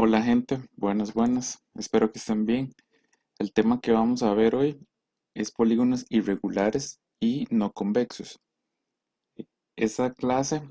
Hola gente, buenas, espero que estén bien. El tema que vamos a ver hoy es polígonos irregulares y no convexos. Esta clase,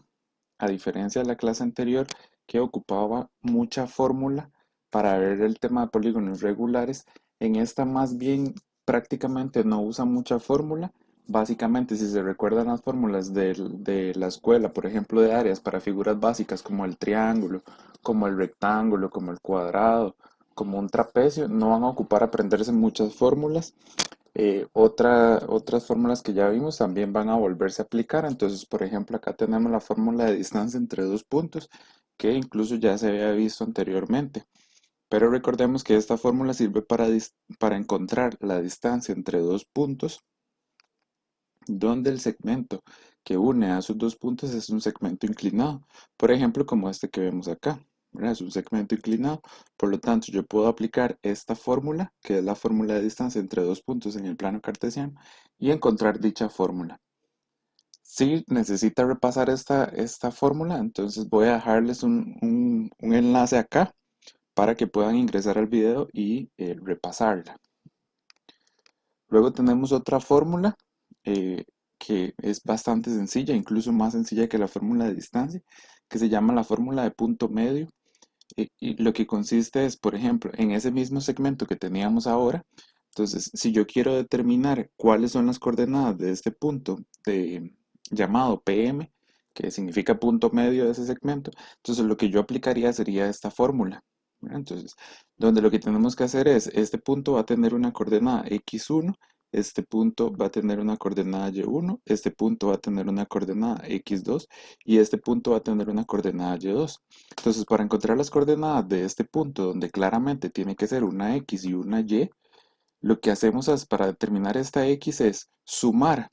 a diferencia de la clase anterior que ocupaba mucha fórmula para ver el tema de polígonos regulares, en esta más bien prácticamente no usa mucha fórmula. Básicamente, si se recuerdan las fórmulas de la escuela, por ejemplo, de áreas para figuras básicas como el triángulo, como el rectángulo, como el cuadrado, como un trapecio, no van a ocupar aprenderse muchas fórmulas. Otras fórmulas que ya vimos también van a volverse a aplicar. Entonces, por ejemplo, acá tenemos la fórmula de distancia entre dos puntos, que incluso ya se había visto anteriormente. Pero recordemos que esta fórmula sirve para encontrar la distancia entre dos puntos, donde el segmento que une a sus dos puntos es un segmento inclinado. Por ejemplo, como este que vemos acá. ¿Verdad? Es un segmento inclinado, por lo tanto yo puedo aplicar esta fórmula, que es la fórmula de distancia entre dos puntos en el plano cartesiano, y encontrar dicha fórmula. Si necesita repasar esta fórmula, entonces voy a dejarles un enlace acá para que puedan ingresar al video y repasarla. Luego tenemos otra fórmula eh, que es bastante sencilla, incluso más sencilla que la fórmula de distancia, que se llama la fórmula de punto medio. Y lo que consiste es, por ejemplo, en ese mismo segmento que teníamos ahora. Entonces, si yo quiero determinar cuáles son las coordenadas de este punto llamado PM, que significa punto medio de ese segmento, entonces lo que yo aplicaría sería esta fórmula. ¿Verdad? Entonces, donde lo que tenemos que hacer es, este punto va a tener una coordenada x1, este punto va a tener una coordenada y1, este punto va a tener una coordenada x2 y este punto va a tener una coordenada y2. Entonces, para encontrar las coordenadas de este punto, donde claramente tiene que ser una x y una y, lo que hacemos es, para determinar esta x es sumar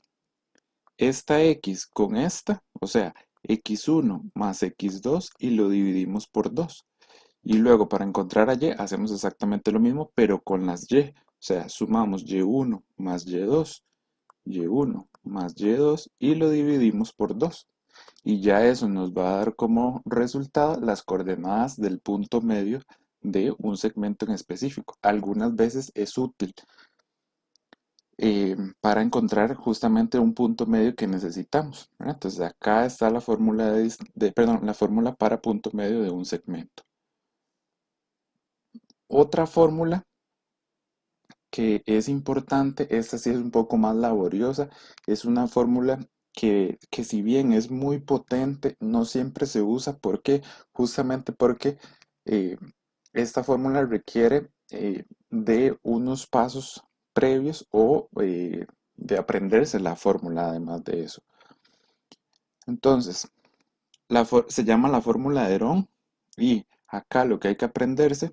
esta x con esta, o sea, x1 más x2 y lo dividimos por 2. Y luego para encontrar a y hacemos exactamente lo mismo, pero con las y. O sea, sumamos y1 más y2, y1 más y2 y lo dividimos por 2. Y ya eso nos va a dar como resultado las coordenadas del punto medio de un segmento en específico. Algunas veces es útil para encontrar justamente un punto medio que necesitamos, ¿verdad? Entonces acá está la fórmula perdón, la fórmula para punto medio de un segmento. Otra fórmula que es importante, esta sí es un poco más laboriosa, es una fórmula que si bien es muy potente, no siempre se usa. ¿Por qué? Justamente porque eh, esta fórmula requiere de unos pasos previos o de aprenderse la fórmula además de eso. Entonces, se llama la fórmula de Herón y acá lo que hay que aprenderse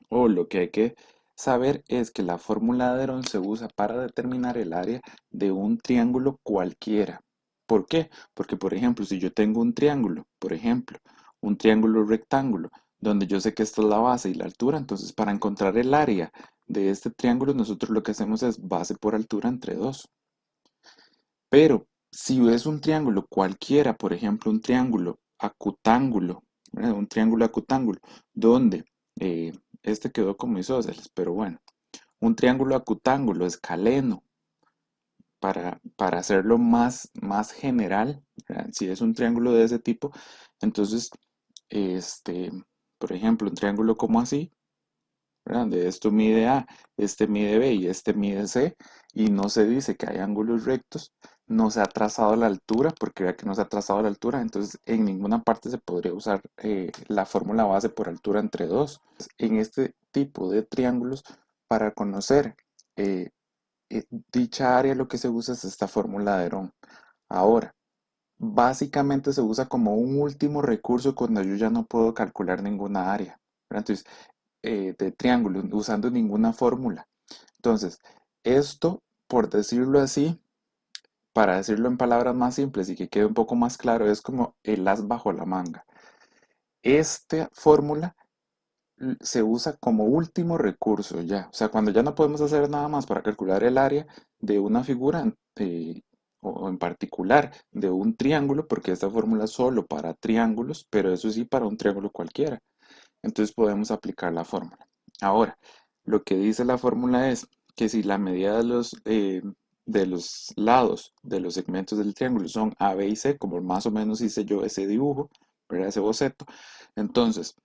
o lo que hay que saber es que la fórmula de Herón se usa para determinar el área de un triángulo cualquiera. ¿Por qué? Porque, por ejemplo, si yo tengo un triángulo, por ejemplo, un triángulo rectángulo, donde yo sé que esta es la base y la altura, entonces para encontrar el área de este triángulo, nosotros lo que hacemos es base por altura entre 2. Pero si es un triángulo cualquiera, por ejemplo, un triángulo acutángulo, ¿verdad? Un triángulo acutángulo, donde este quedó como isósceles, pero bueno, un triángulo acutángulo escaleno, para hacerlo más general, ¿verdad? Si es un triángulo de ese tipo, entonces, este, por ejemplo, un triángulo como así, ¿verdad? De esto mide A, este mide B y este mide C, y no se dice que hay ángulos rectos, no se ha trazado la altura, porque vea que no se ha trazado la altura, entonces en ninguna parte se podría usar la fórmula base por altura entre 2. En este tipo de triángulos, para conocer eh, dicha área, lo que se usa es esta fórmula de Herón. Ahora, básicamente se usa como un último recurso cuando yo ya no puedo calcular ninguna área, ¿verdad? Entonces, de triángulo usando ninguna fórmula. Entonces, esto, por decirlo así, para decirlo en palabras más simples y que quede un poco más claro, es como el as bajo la manga. Esta fórmula se usa como último recurso ya. O sea, cuando ya no podemos hacer nada más para calcular el área de una figura o en particular de un triángulo, porque esta fórmula es solo para triángulos, pero eso sí para un triángulo cualquiera. entonces podemos aplicar la fórmula. Ahora, lo que dice la fórmula es que si la medida de los lados de los segmentos del triángulo son A, B y C, como más o menos hice yo ese dibujo, ¿verdad? Ese boceto, entonces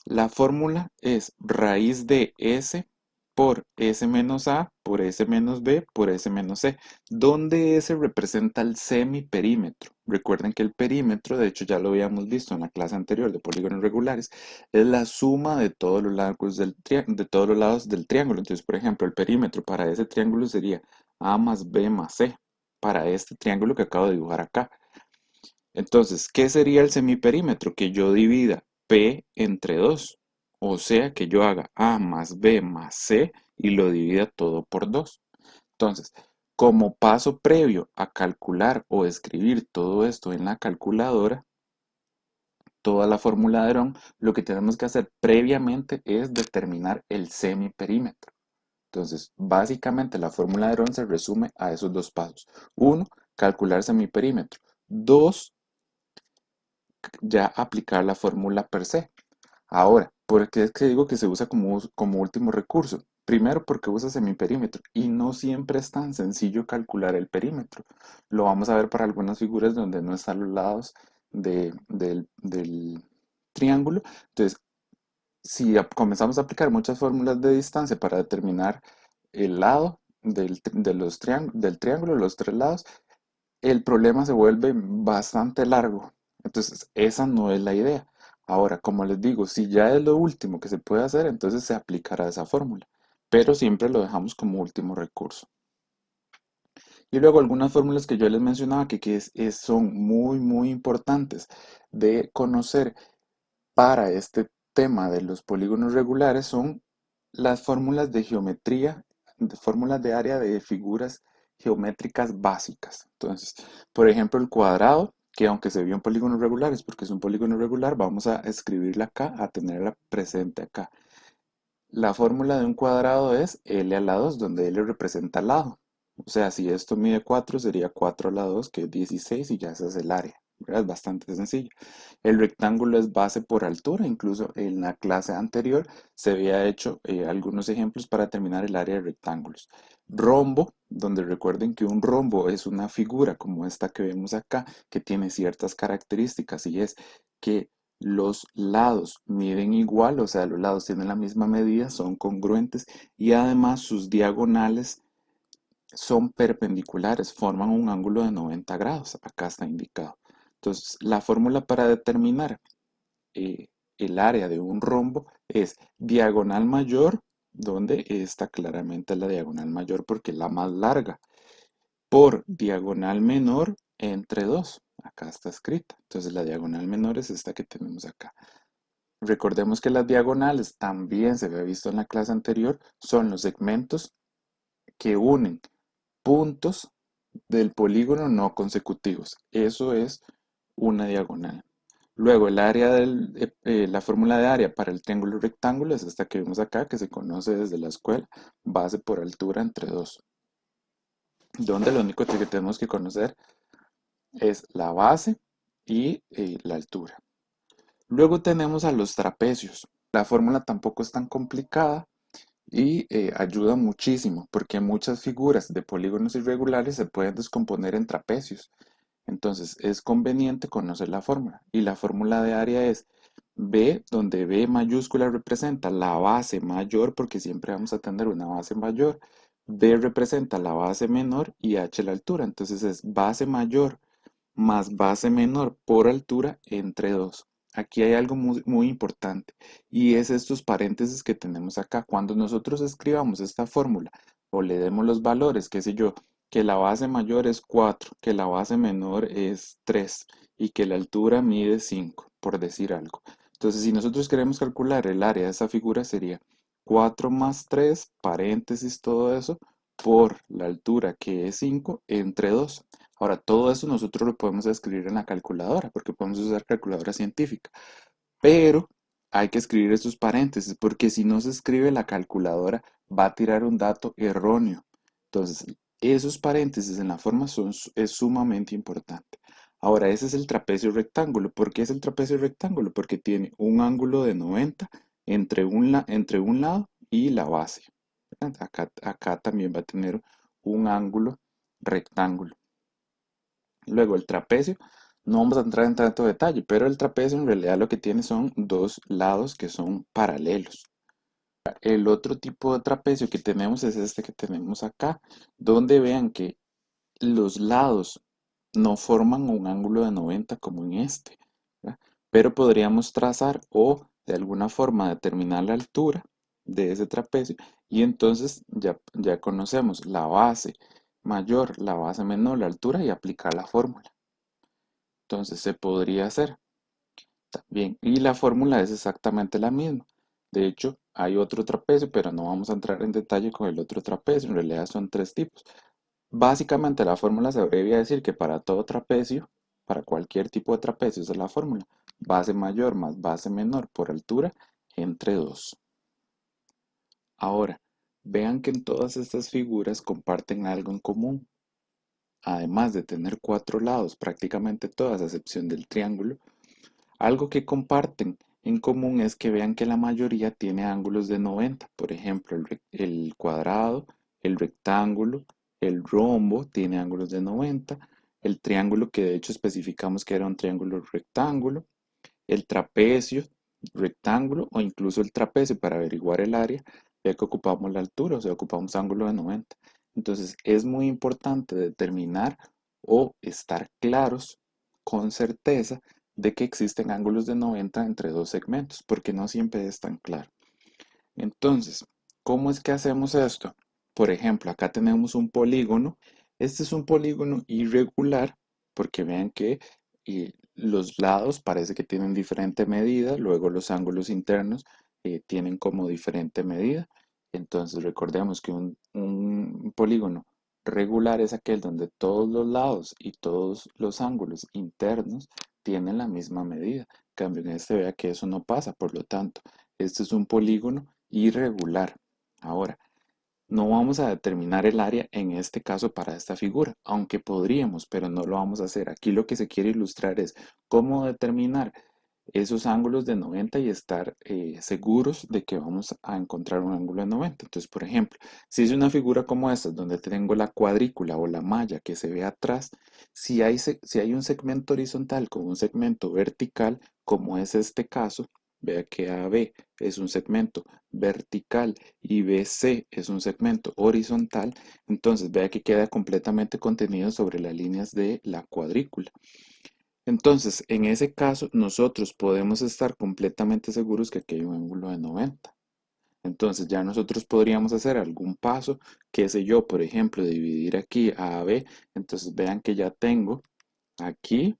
la fórmula es raíz de S por S menos A por S menos B por S menos C, donde S representa el semiperímetro. Recuerden que el perímetro, de hecho ya lo habíamos visto en la clase anterior de polígonos regulares, es la suma de todos los lados de todos los lados del triángulo. Entonces, por ejemplo, el perímetro para ese triángulo sería A más B más C, para este triángulo que acabo de dibujar acá. Entonces, ¿qué sería el semiperímetro? Que yo divida P entre 2. O sea, que yo haga A más B más C y lo divida todo por 2. Entonces, como paso previo a calcular o escribir todo esto en la calculadora, toda la fórmula de Herón, lo que tenemos que hacer previamente es determinar el semiperímetro. Entonces, básicamente la fórmula de Herón se resume a esos dos pasos. Uno, calcular semiperímetro. Dos, ya aplicar la fórmula per se. Ahora, ¿por qué es que digo que se usa como último recurso? Primero porque usa semiperímetro y no siempre es tan sencillo calcular el perímetro. Lo vamos a ver para algunas figuras donde no están los lados del triángulo. Entonces, si comenzamos a aplicar muchas fórmulas de distancia para determinar el lado del triángulo, los tres lados, el problema se vuelve bastante largo. Entonces, esa no es la idea. Ahora, como les digo, si ya es lo último que se puede hacer, entonces se aplicará esa fórmula. Pero siempre lo dejamos como último recurso. Y luego algunas fórmulas que yo les mencionaba son muy, muy importantes de conocer para este tema de los polígonos regulares son las fórmulas de geometría, fórmulas de área de figuras geométricas básicas. Entonces, por ejemplo, el cuadrado, que aunque se vio en polígonos regulares, porque es un polígono regular, vamos a escribirla acá, a tenerla presente acá. La fórmula de un cuadrado es L a la 2, donde L representa lado. O sea, si esto mide 4, sería 4 a la 2, que es 16, y ya ese es el área. ¿Verdad? Es bastante sencillo. El rectángulo es base por altura. Incluso en la clase anterior se había hecho algunos ejemplos para determinar el área de rectángulos. Rombo, donde recuerden que un rombo es una figura como esta que vemos acá, que tiene ciertas características y es que los lados miden igual, o sea, los lados tienen la misma medida, son congruentes y además sus diagonales son perpendiculares, forman un ángulo de 90 grados. Acá está indicado. Entonces, la fórmula para determinar eh, el área de un rombo es diagonal mayor, donde está claramente la diagonal mayor porque es la más larga, por diagonal menor entre 2. Acá está escrita. Entonces, la diagonal menor es esta que tenemos acá. Recordemos que las diagonales, también se había visto en la clase anterior, son los segmentos que unen puntos del polígono no consecutivos. Eso es una diagonal. Luego, la fórmula de área para el triángulo rectángulo es esta que vemos acá, que se conoce desde la escuela, base por altura entre 2, donde lo único que tenemos que conocer es la base y la altura. Luego tenemos a los trapecios. La fórmula tampoco es tan complicada y ayuda muchísimo porque muchas figuras de polígonos irregulares se pueden descomponer en trapecios. Entonces es conveniente conocer la fórmula y la fórmula de área es B, donde B mayúscula representa la base mayor porque siempre vamos a tener una base mayor, B representa la base menor y H la altura. Entonces es base mayor más base menor por altura entre 2. Aquí hay algo muy, muy importante y es estos paréntesis que tenemos acá. Cuando nosotros escribamos esta fórmula o le demos los valores, qué sé yo, que la base mayor es 4, que la base menor es 3 y que la altura mide 5, por decir algo. Entonces, si nosotros queremos calcular el área de esa figura, sería 4 más 3, paréntesis, todo eso, por la altura que es 5 entre 2. Ahora, todo eso nosotros lo podemos escribir en la calculadora, porque podemos usar calculadora científica. Pero hay que escribir estos paréntesis, porque si no se escribe la calculadora, va a tirar un dato erróneo. Entonces, esos paréntesis en la forma es sumamente importante. Ahora, ese es el trapecio rectángulo. ¿Por qué es el trapecio rectángulo? Porque tiene un ángulo de 90 entre un lado y la base. ¿Verdad? Acá también va a tener un ángulo rectángulo. Luego el trapecio, no vamos a entrar en tanto detalle, pero el trapecio en realidad lo que tiene son dos lados que son paralelos. El otro tipo de trapecio que tenemos es este que tenemos acá, donde vean que los lados no forman un ángulo de 90 como en este, ¿verdad? Pero podríamos trazar o de alguna forma determinar la altura de ese trapecio y entonces ya conocemos la base mayor, la base menor, la altura y aplicar la fórmula. Entonces se podría hacer también y la fórmula es exactamente la misma. De hecho, hay otro trapecio, pero no vamos a entrar en detalle con el otro trapecio. En realidad son tres tipos. Básicamente la fórmula se abrevia a decir que para todo trapecio, para cualquier tipo de trapecio, esa es la fórmula. Base mayor más base menor por altura entre 2. Ahora, vean que en todas estas figuras comparten algo en común. Además de tener cuatro lados, prácticamente todas a excepción del triángulo, algo que comparten en común es que vean que la mayoría tiene ángulos de 90. Por ejemplo, el cuadrado, el rectángulo, el rombo tiene ángulos de 90. El triángulo, que de hecho especificamos que era un triángulo rectángulo. El trapecio, rectángulo o incluso el trapecio para averiguar el área, ya que ocupamos la altura, o sea, ocupamos ángulo de 90. Entonces, es muy importante determinar o estar claros con certeza de que existen ángulos de 90 entre dos segmentos, porque no siempre es tan claro. Entonces, ¿cómo es que hacemos esto? Por ejemplo, acá tenemos un polígono. Este es un polígono irregular, porque vean que los lados parece que tienen diferente medida, luego los ángulos internos tienen como diferente medida. Entonces, recordemos que un polígono regular es aquel donde todos los lados y todos los ángulos internos tienen la misma medida. En cambio, en este vea que eso no pasa, por lo tanto, este es un polígono irregular. Ahora, no vamos a determinar el área en este caso para esta figura, aunque podríamos, pero no lo vamos a hacer. Aquí lo que se quiere ilustrar es cómo determinar esos ángulos de 90 y estar seguros de que vamos a encontrar un ángulo de 90. Entonces, por ejemplo, si es una figura como esta, donde tengo la cuadrícula o la malla que se ve atrás, si hay un segmento horizontal con un segmento vertical, como es este caso, vea que AB es un segmento vertical y BC es un segmento horizontal, entonces vea que queda completamente contenido sobre las líneas de la cuadrícula. Entonces, en ese caso, nosotros podemos estar completamente seguros que aquí hay un ángulo de 90. Entonces, ya nosotros podríamos hacer algún paso, qué sé yo, por ejemplo, dividir aquí a B. Entonces, vean que ya tengo aquí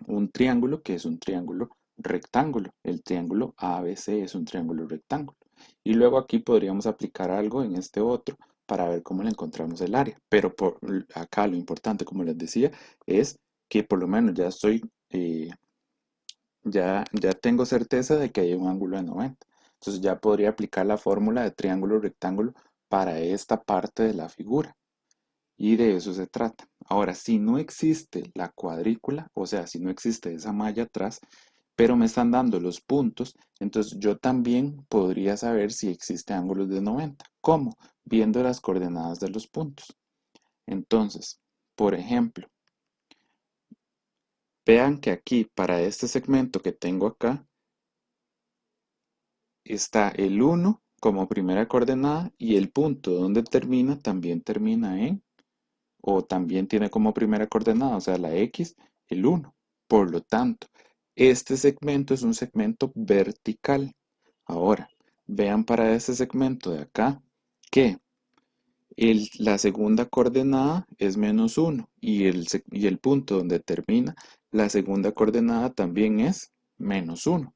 un triángulo que es un triángulo rectángulo. El triángulo ABC es un triángulo rectángulo. Y luego aquí podríamos aplicar algo en este otro para ver cómo le encontramos el área. Pero por acá lo importante, como les decía, es que por lo menos ya tengo certeza de que hay un ángulo de 90. Entonces ya podría aplicar la fórmula de triángulo rectángulo para esta parte de la figura. Y de eso se trata. Ahora, si no existe la cuadrícula, o sea, si no existe esa malla atrás, pero me están dando los puntos, entonces yo también podría saber si existe ángulos de 90. ¿Cómo? Viendo las coordenadas de los puntos. Entonces, por ejemplo, vean que aquí para este segmento que tengo acá está el 1 como primera coordenada y el punto donde termina también termina en o también tiene como primera coordenada, o sea, la X, el 1. Por lo tanto, este segmento es un segmento vertical. Ahora, vean para este segmento de acá que la segunda coordenada es -1 y el punto donde termina la segunda coordenada también es -1.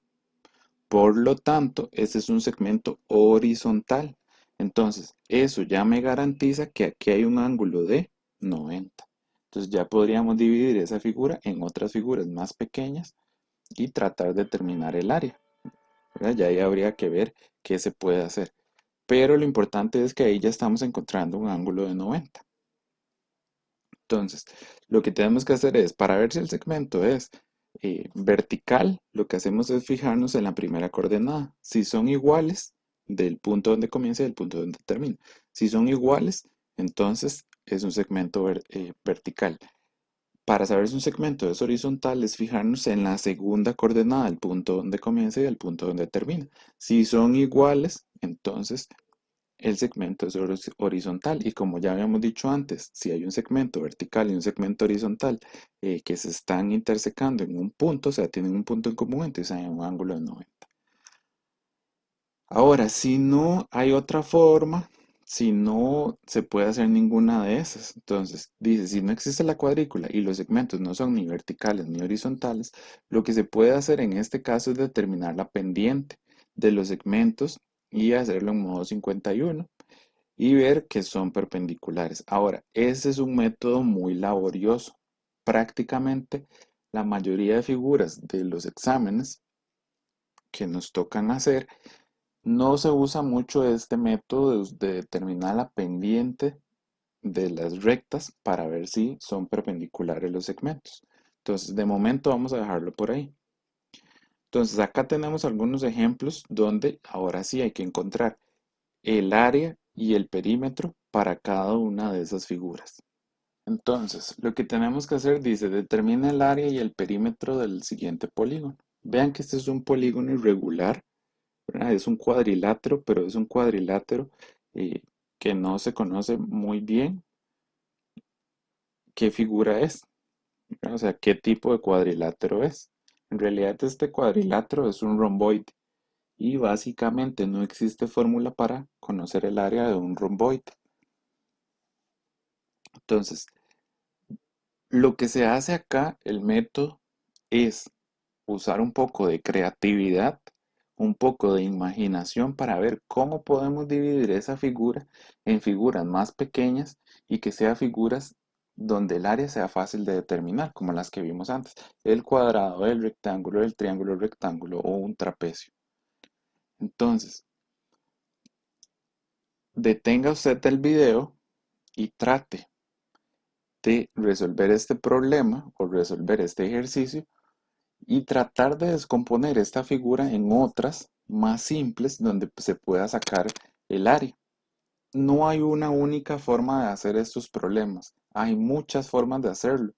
Por lo tanto, este es un segmento horizontal. Entonces, eso ya me garantiza que aquí hay un ángulo de 90. Entonces ya podríamos dividir esa figura en otras figuras más pequeñas y tratar de determinar el área, ¿verdad? Ya ahí habría que ver qué se puede hacer. Pero lo importante es que ahí ya estamos encontrando un ángulo de 90. Entonces, lo que tenemos que hacer es, para ver si el segmento es vertical, lo que hacemos es fijarnos en la primera coordenada. Si son iguales, del punto donde comienza y del punto donde termina. Si son iguales, entonces es un segmento vertical. Para saber si un segmento es horizontal, es fijarnos en la segunda coordenada, el punto donde comienza y el punto donde termina. Si son iguales, entonces el segmento es horizontal. Y como ya habíamos dicho antes, si hay un segmento vertical y un segmento horizontal que se están intersecando en un punto, o sea, tienen un punto en común, entonces hay un ángulo de 90. Ahora, si no hay otra forma, si no se puede hacer ninguna de esas, entonces dice, si no existe la cuadrícula y los segmentos no son ni verticales ni horizontales, lo que se puede hacer en este caso es determinar la pendiente de los segmentos y hacerlo en modo 51 y ver que son perpendiculares. Ahora, ese es un método muy laborioso. Prácticamente la mayoría de figuras de los exámenes que nos tocan hacer no se usa mucho este método de determinar la pendiente de las rectas para ver si son perpendiculares los segmentos. Entonces, de momento vamos a dejarlo por ahí. Entonces, acá tenemos algunos ejemplos donde ahora sí hay que encontrar el área y el perímetro para cada una de esas figuras. Entonces, lo que tenemos que hacer dice, determina el área y el perímetro del siguiente polígono. Vean que este es un polígono irregular, ¿verdad? Es un cuadrilátero, pero es un cuadrilátero eh, que no se conoce muy bien qué figura es, ¿verdad? O sea, qué tipo de cuadrilátero es. En realidad este cuadrilátero es un romboide y básicamente no existe fórmula para conocer el área de un romboide. Entonces, lo que se hace acá, el método, es usar un poco de creatividad, un poco de imaginación para ver cómo podemos dividir esa figura en figuras más pequeñas y que sean figuras donde el área sea fácil de determinar, como las que vimos antes, el cuadrado, el rectángulo, el triángulo, el rectángulo o un trapecio. Entonces, detenga usted el video y trate de resolver este problema o resolver este ejercicio y tratar de descomponer esta figura en otras más simples donde se pueda sacar el área. No hay una única forma de hacer estos problemas, hay muchas formas de hacerlo.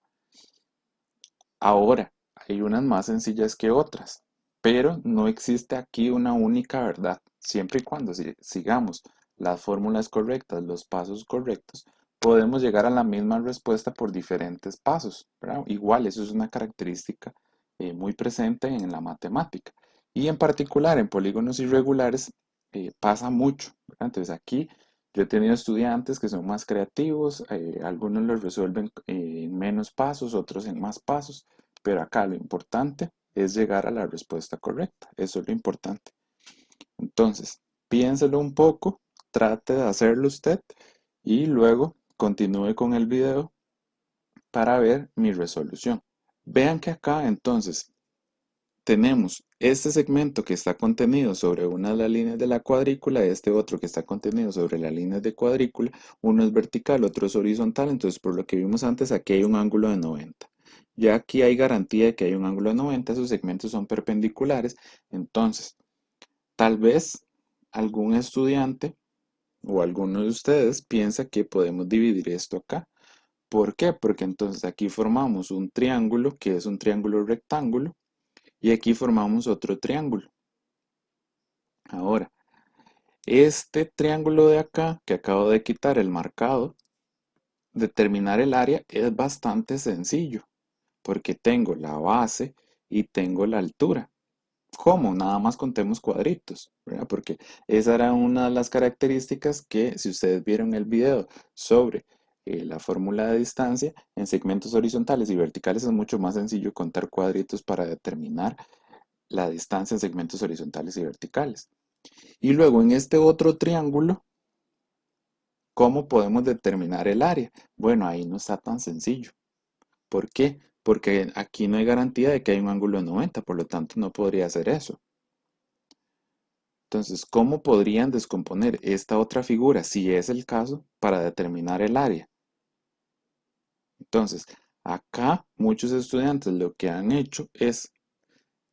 Ahora, hay unas más sencillas que otras, pero no existe aquí una única verdad. Siempre y cuando sigamos las fórmulas correctas, los pasos correctos, podemos llegar a la misma respuesta por diferentes pasos, ¿verdad? Igual, eso es una característica muy presente en la matemática. Y en particular en polígonos irregulares pasa mucho, ¿verdad? Entonces aquí yo he tenido estudiantes que son más creativos, algunos los resuelven en menos pasos, otros en más pasos, pero acá lo importante es llegar a la respuesta correcta. Eso es lo importante. Entonces, piénselo un poco, trate de hacerlo usted y luego continúe con el video para ver mi resolución. Vean que acá entonces tenemos este segmento que está contenido sobre una de las líneas de la cuadrícula, este otro que está contenido sobre las líneas de cuadrícula, uno es vertical, otro es horizontal, entonces por lo que vimos antes aquí hay un ángulo de 90. Ya aquí hay garantía de que hay un ángulo de 90, esos segmentos son perpendiculares, entonces tal vez algún estudiante o alguno de ustedes piensa que podemos dividir esto acá. ¿Por qué? Porque entonces aquí formamos un triángulo que es un triángulo rectángulo y aquí formamos otro triángulo. Ahora, este triángulo de acá, que acabo de quitar el marcado, determinar el área es bastante sencillo, porque tengo la base y tengo la altura. ¿Cómo? Nada más contemos cuadritos, ¿verdad? Porque esa era una de las características que, si ustedes vieron el video sobre la fórmula de distancia, en segmentos horizontales y verticales es mucho más sencillo contar cuadritos para determinar la distancia en segmentos horizontales y verticales. Y luego en este otro triángulo, ¿cómo podemos determinar el área? Bueno, ahí no está tan sencillo. ¿Por qué? Porque aquí no hay garantía de que hay un ángulo de 90, por lo tanto no podría hacer eso. Entonces, ¿cómo podrían descomponer esta otra figura, si es el caso, para determinar el área? Entonces, Acá muchos estudiantes lo que han hecho es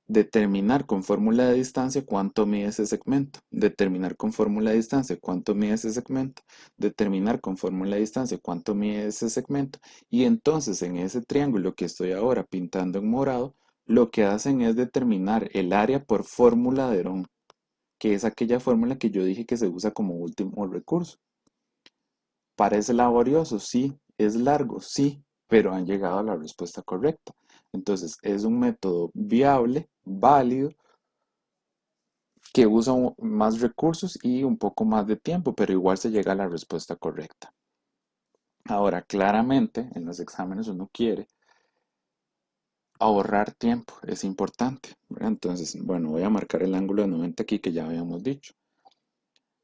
determinar con fórmula de distancia cuánto mide ese segmento, determinar con fórmula de distancia cuánto mide ese segmento, determinar con fórmula de distancia cuánto mide ese segmento, y entonces en ese triángulo que estoy ahora pintando en morado, lo que hacen es determinar el área por fórmula de Herón, que es aquella fórmula que yo dije que se usa como último recurso. Parece laborioso, sí, es largo, sí, pero han llegado a la respuesta correcta. Entonces, es un método viable, válido, que usa más recursos y un poco más de tiempo, pero igual se llega a la respuesta correcta. Ahora, claramente, en los exámenes uno quiere ahorrar tiempo, es importante, ¿verdad? Entonces, bueno, voy a marcar el ángulo de 90 aquí que ya habíamos dicho.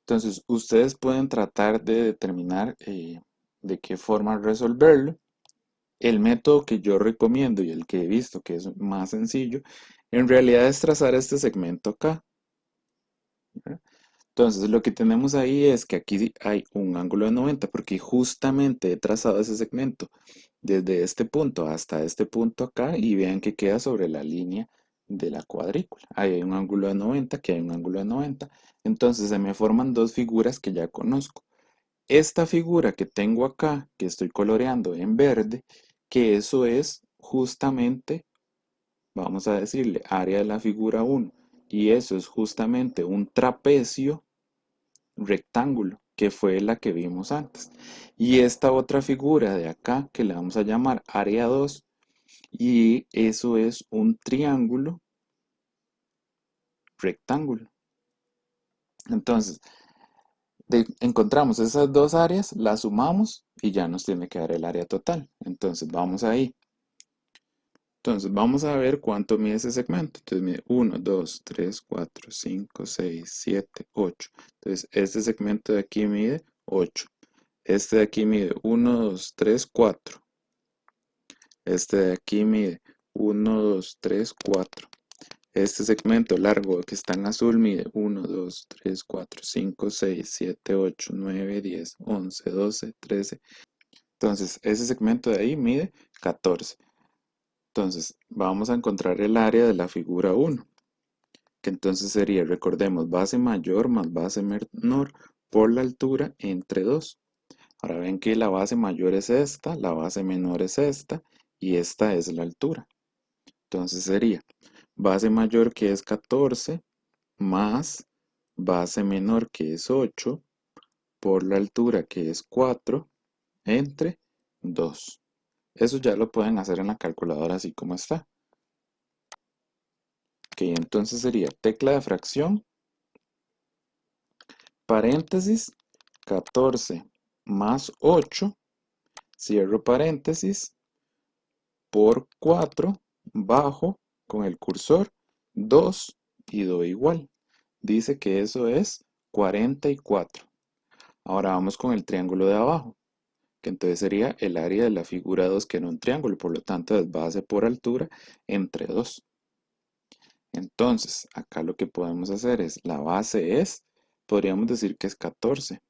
Entonces, ustedes pueden tratar de determinar de qué forma resolverlo. El método que yo recomiendo y el que he visto que es más sencillo, en realidad es trazar este segmento acá, ¿verdad? Entonces, lo que tenemos ahí es que aquí hay un ángulo de 90 porque justamente he trazado ese segmento desde este punto hasta este punto acá y vean que queda sobre la línea de la cuadrícula. Ahí hay un ángulo de 90, que hay un ángulo de 90. Entonces, se me forman dos figuras que ya conozco. Esta figura que tengo acá, que estoy coloreando en verde, que eso es justamente, vamos a decirle, área de la figura 1. Y eso es justamente un trapecio rectángulo, que fue la que vimos antes. Y esta otra figura de acá, que le vamos a llamar área 2, y eso es un triángulo rectángulo. Entonces, encontramos esas dos áreas, las sumamos y ya nos tiene que dar el área total. Entonces, vamos ahí. Entonces, vamos a ver cuánto mide ese segmento. Entonces, mide 1, 2, 3, 4, 5, 6, 7, 8. Entonces, este segmento de aquí mide 8. Este de aquí mide 1, 2, 3, 4. Este de aquí mide 1, 2, 3, 4. Este segmento largo que está en azul mide 1, 2, 3, 4, 5, 6, 7, 8, 9, 10, 11, 12, 13. Entonces, ese segmento de ahí mide 14. Entonces, vamos a encontrar el área de la figura 1, que entonces sería, recordemos, base mayor más base menor por la altura entre 2. Ahora ven que la base mayor es esta, la base menor es esta, y esta es la altura. Entonces sería base mayor que es 14 más base menor que es 8 por la altura que es 4 entre 2. Eso ya lo pueden hacer en la calculadora así como está. Ok, entonces sería tecla de fracción, paréntesis, 14 más 8, cierro paréntesis, por 4, bajo con el cursor 2 y doy igual. Dice que eso es 44. Ahora vamos con el triángulo de abajo, que entonces sería el área de la figura 2, que era un triángulo, por lo tanto es base por altura entre 2. Entonces, acá lo que podemos hacer es, la base es, podríamos decir que es 14,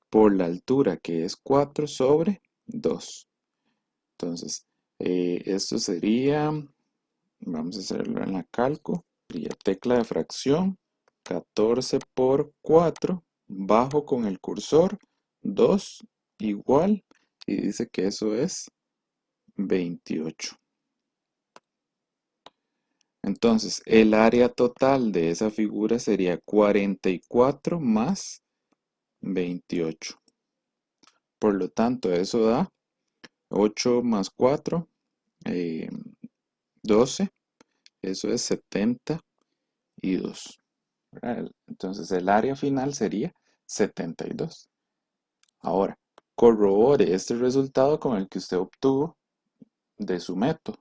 por la altura que es 4 sobre 2. Entonces, esto sería, vamos a hacerlo en la calco, sería tecla de fracción, 14 por 4, bajo con el cursor, 2 igual, y dice que eso es 28. Entonces, el área total de esa figura sería 44 más 28. Por lo tanto, eso da 8 más 4, 12. Eso es 72. ¿Verdad? Entonces, el área final sería 72. Ahora, corrobore este resultado con el que usted obtuvo de su método.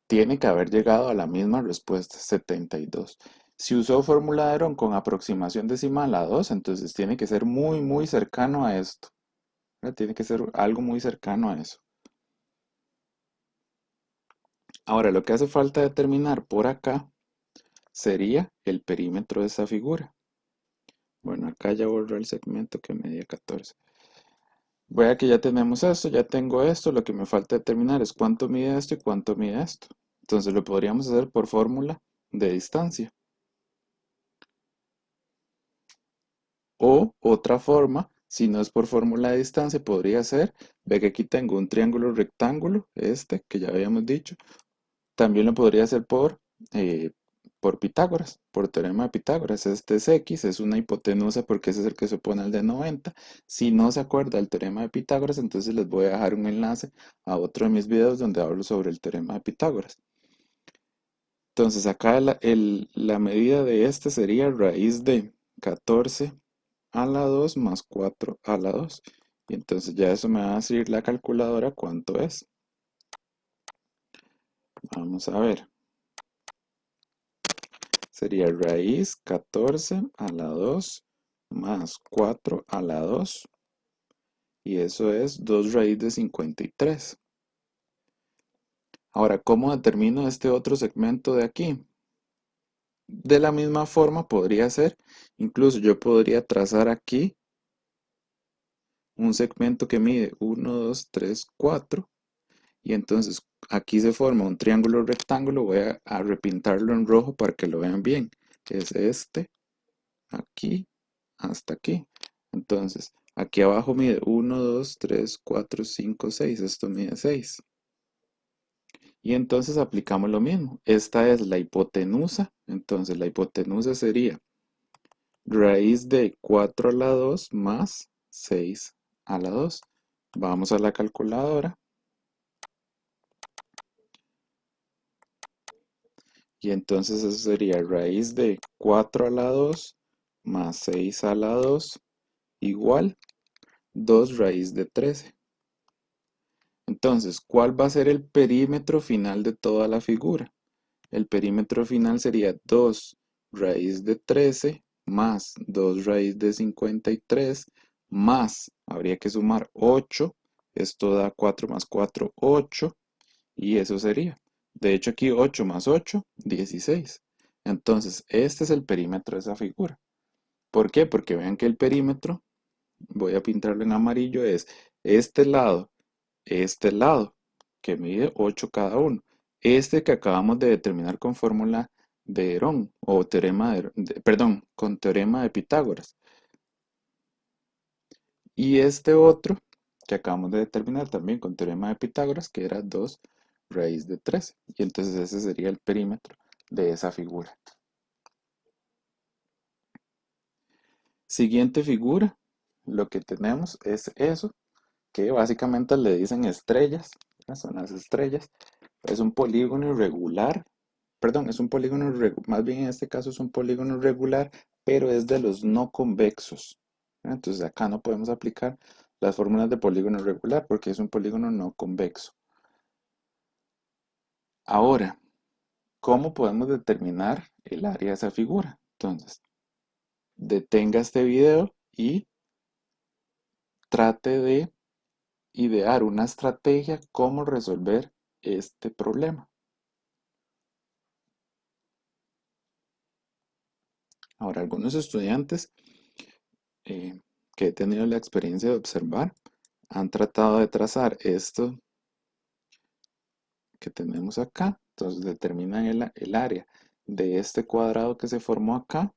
Tiene que haber llegado a la misma respuesta, 72. Si usó fórmula de Herón con aproximación decimal a 2, entonces tiene que ser muy, muy cercano a esto. ¿Verdad? Tiene que ser algo muy cercano a eso. Ahora, lo que hace falta determinar por acá sería el perímetro de esa figura. Bueno, acá ya borró el segmento que medía 14. Vea que ya tenemos esto, ya tengo esto, lo que me falta determinar es cuánto mide esto y cuánto mide esto. Entonces lo podríamos hacer por fórmula de distancia. O otra forma, si no es por fórmula de distancia, podría ser, ve que aquí tengo un triángulo rectángulo, este que ya habíamos dicho. También lo podría hacer eh, por Pitágoras, por teorema de Pitágoras. Este es X, es una hipotenusa porque ese es el que se opone al de 90. Si no se acuerda del teorema de Pitágoras, entonces les voy a dejar un enlace a otro de mis videos donde hablo sobre el teorema de Pitágoras. Entonces acá la medida de este sería raíz de 14 a la 2 más 4 a la 2. Y entonces ya eso me va a decir la calculadora cuánto es. Vamos a ver. Sería raíz 14 a la 2 más 4 a la 2. Y eso es 2 raíz de 53. Ahora, ¿cómo determino este otro segmento de aquí? De la misma forma podría ser, incluso yo podría trazar aquí un segmento que mide 1, 2, 3, 4. Y entonces aquí se forma un triángulo rectángulo. Voy a repintarlo en rojo para que lo vean bien. Es este, aquí, hasta aquí. Entonces, aquí abajo mide 1, 2, 3, 4, 5, 6. Esto mide 6. Y entonces aplicamos lo mismo. Esta es la hipotenusa. Entonces, la hipotenusa sería raíz de 4 a la 2 más 6 a la 2. Vamos a la calculadora. Y entonces eso sería raíz de 4 a la 2 más 6 a la 2 igual 2 raíz de 13. Entonces, ¿cuál va a ser el perímetro final de toda la figura? El perímetro final sería 2 raíz de 13 más 2 raíz de 53 más, habría que sumar 8. Esto da 4 más 4, 8. Y eso sería. De hecho, aquí 8 más 8, 16. Entonces, este es el perímetro de esa figura. ¿Por qué? Porque vean que el perímetro, voy a pintarlo en amarillo, es este lado, que mide 8 cada uno. Este que acabamos de determinar con fórmula de Herón, o teorema perdón, con teorema de Pitágoras. Y este otro que acabamos de determinar también con teorema de Pitágoras, que era 2 raíz de 13. Y entonces ese sería el perímetro de esa figura. Siguiente figura, lo que tenemos es eso, que básicamente le dicen estrellas, son las estrellas. Es un polígono irregular, perdón, es un polígono, más bien en este caso es un polígono regular, pero es de los no convexos. Entonces acá no podemos aplicar las fórmulas de polígono regular porque es un polígono no convexo. Ahora, ¿cómo podemos determinar el área de esa figura? Entonces, detenga este video y trate de idear una estrategia cómo resolver este problema. Ahora, algunos estudiantes que he tenido la experiencia de observar han tratado de trazar esto que tenemos acá. Entonces determinan el área de este cuadrado que se formó acá,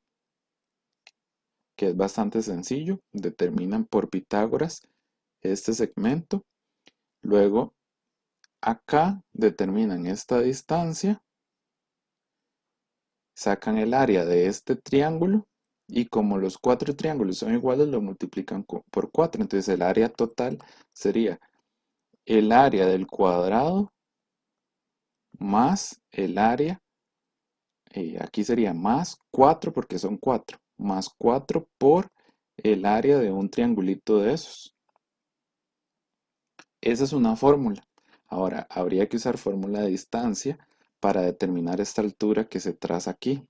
que es bastante sencillo. Determinan por Pitágoras este segmento. Luego acá determinan esta distancia, sacan el área de este triángulo y como los cuatro triángulos son iguales lo multiplican por 4. Entonces el área total sería el área del cuadrado más el área, aquí sería más 4 porque son 4, más 4 por el área de un triangulito de esos. Esa es una fórmula. Ahora, habría que usar fórmula de distancia para determinar esta altura que se traza aquí.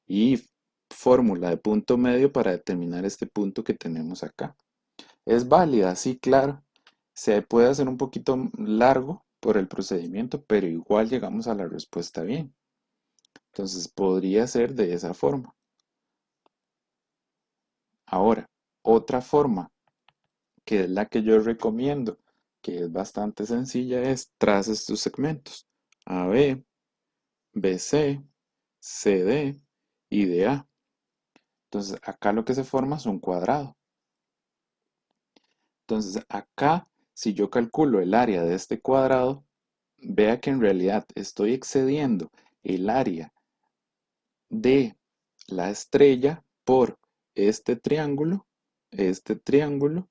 Y fórmula de punto medio para determinar este punto que tenemos acá. ¿Es válida? Sí, claro. Se puede hacer un poquito largo por el procedimiento, pero igual llegamos a la respuesta bien. Entonces podría ser de esa forma. Ahora, otra forma que es la que yo recomiendo, que es bastante sencilla, es traces tus segmentos AB, BC, CD y DA. Entonces acá lo que se forma es un cuadrado. Entonces acá, si yo calculo el área de este cuadrado, vea que en realidad estoy excediendo el área de la estrella por este triángulo, este triángulo,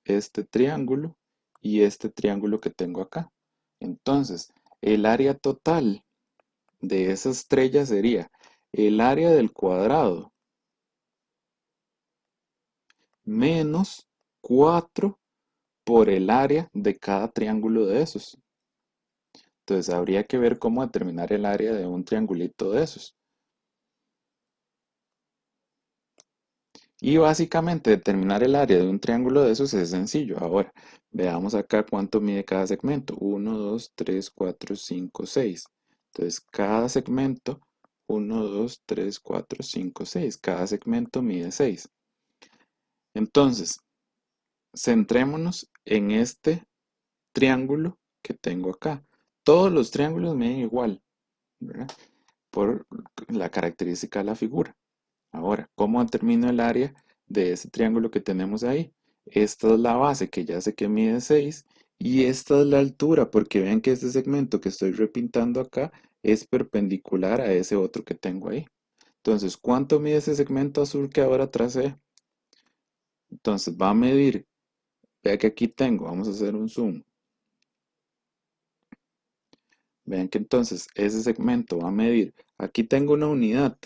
este triángulo y este triángulo que tengo acá. Entonces, el área total de esa estrella sería el área del cuadrado menos 4 por el área de cada triángulo de esos. Entonces, habría que ver cómo determinar el área de un triangulito de esos. Y básicamente determinar el área de un triángulo de esos es sencillo. Ahora, veamos acá cuánto mide cada segmento. 1, 2, 3, 4, 5, 6. Entonces, cada segmento, 1, 2, 3, 4, 5, 6. Cada segmento mide 6. Entonces, centrémonos en este triángulo que tengo acá. Todos los triángulos miden igual, ¿verdad? Por la característica de la figura. Ahora, ¿cómo determino el área de ese triángulo que tenemos ahí? Esta es la base que ya sé que mide 6 y esta es la altura porque vean que este segmento que estoy repintando acá es perpendicular a ese otro que tengo ahí. Entonces, ¿cuánto mide ese segmento azul que ahora tracé? Entonces, va a medir, vea que aquí tengo, vamos a hacer un zoom. Vean que entonces ese segmento va a medir, aquí tengo una unidad.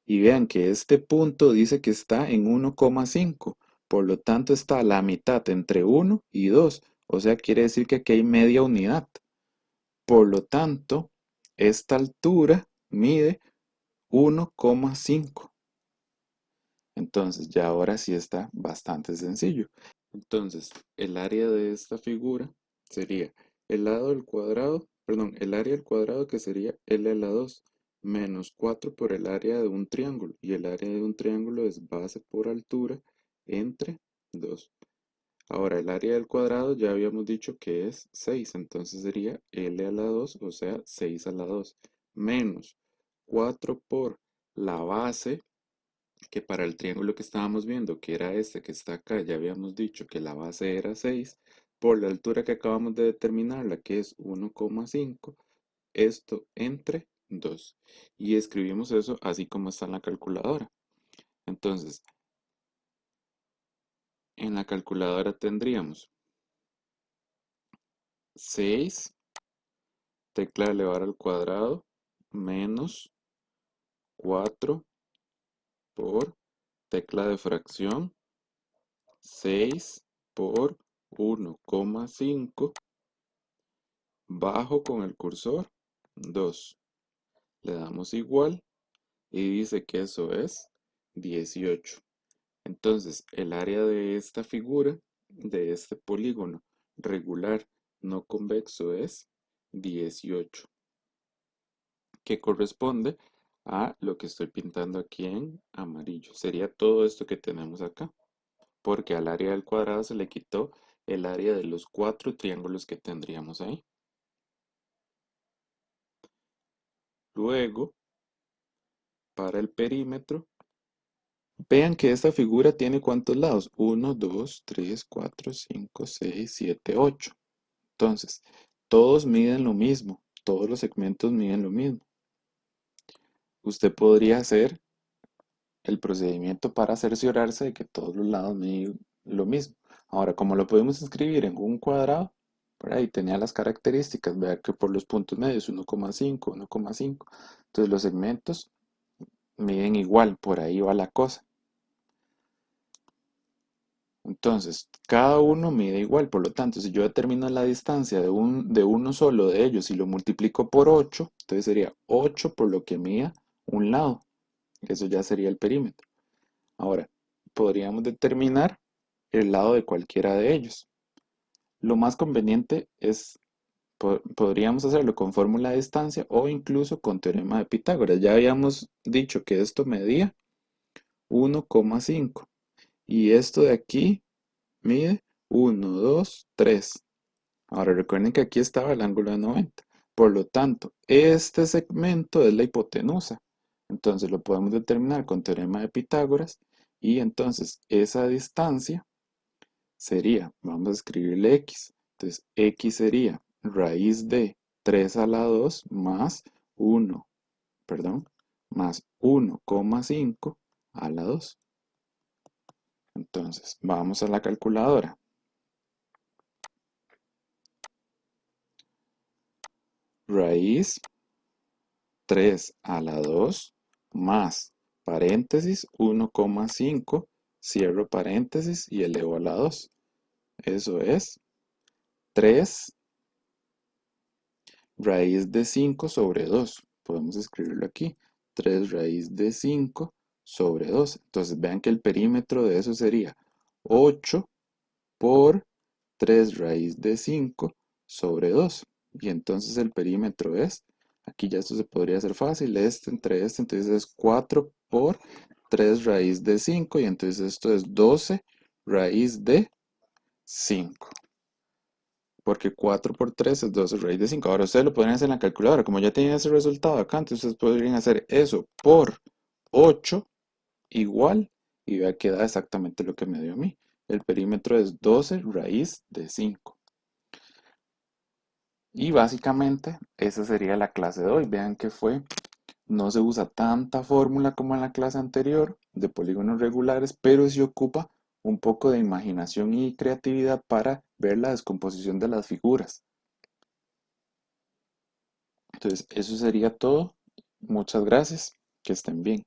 Y vean que este punto dice que está en 1,5. Por lo tanto está a la mitad entre 1 y 2. O sea, quiere decir que aquí hay media unidad. Por lo tanto, esta altura mide 1,5. Entonces, ya ahora sí está bastante sencillo. Entonces, el área de esta figura sería el lado del cuadrado, perdón, el área del cuadrado que sería L a la 2 menos 4 por el área de un triángulo. Y el área de un triángulo es base por altura entre 2. Ahora, el área del cuadrado ya habíamos dicho que es 6, entonces sería L a la 2, o sea, 6 a la 2, menos 4 por la base que para el triángulo que estábamos viendo, que era este que está acá, ya habíamos dicho que la base era 6, por la altura que acabamos de determinar, la que es 1,5, esto entre 2. Y escribimos eso así como está en la calculadora. Entonces, en la calculadora tendríamos 6, tecla de elevar al cuadrado, menos 4 por tecla de fracción, 6 por 1,5 bajo con el cursor 2. Le damos igual y dice que eso es 18. Entonces, el área de esta figura, de este polígono regular no convexo es 18, que corresponde a lo que estoy pintando aquí en amarillo. Sería todo esto que tenemos acá, porque al área del cuadrado se le quitó el área de los 4 triángulos que tendríamos ahí. Luego, para el perímetro, vean que esta figura tiene ¿cuántos lados? 1, 2, 3, 4, 5, 6, 7, 8. Entonces, todos miden lo mismo, todos los segmentos miden lo mismo. Usted podría hacer el procedimiento para cerciorarse de que todos los lados miden lo mismo. Ahora, como lo podemos escribir en un cuadrado, por ahí tenía las características, vea que por los puntos medios 1,5, 1,5. Entonces los segmentos miden igual, por ahí va la cosa. Entonces, cada uno mide igual, por lo tanto, si yo determino la distancia de uno solo de ellos y lo multiplico por 8, entonces sería 8 por lo que mida un lado. Eso ya sería el perímetro. Ahora, podríamos determinar el lado de cualquiera de ellos. Lo más conveniente es, podríamos hacerlo con fórmula de distancia o incluso con teorema de Pitágoras. Ya habíamos dicho que esto medía 1,5 y esto de aquí mide 1, 2, 3. Ahora recuerden que aquí estaba el ángulo de 90. Por lo tanto, este segmento es la hipotenusa. Entonces lo podemos determinar con teorema de Pitágoras. Y entonces esa distancia sería, vamos a escribirle x. Entonces x sería raíz de 3 a la 2 más 1, perdón, más 1,5 a la 2. Entonces vamos a la calculadora. Raíz 3 a la 2 más paréntesis 1,5, cierro paréntesis y elevo a la 2. Eso es 3 raíz de 5 sobre 2. Podemos escribirlo aquí. 3 raíz de 5 sobre 2. Entonces vean que el perímetro de eso sería 8 por 3 raíz de 5 sobre 2. Y entonces el perímetro es, aquí ya esto se podría hacer fácil, entonces es 4 por 3 raíz de 5 y entonces esto es 12 raíz de 5. Porque 4 por 3 es 12 raíz de 5. Ahora ustedes lo podrían hacer en la calculadora. Como ya tienen ese resultado acá, entonces ustedes podrían hacer eso por 8 igual y vea que da exactamente lo que me dio a mí. El perímetro es 12 raíz de 5. Y básicamente esa sería la clase de hoy. Vean que no se usa tanta fórmula como en la clase anterior de polígonos regulares, pero sí ocupa un poco de imaginación y creatividad para ver la descomposición de las figuras. Entonces, eso sería todo. Muchas gracias. Que estén bien.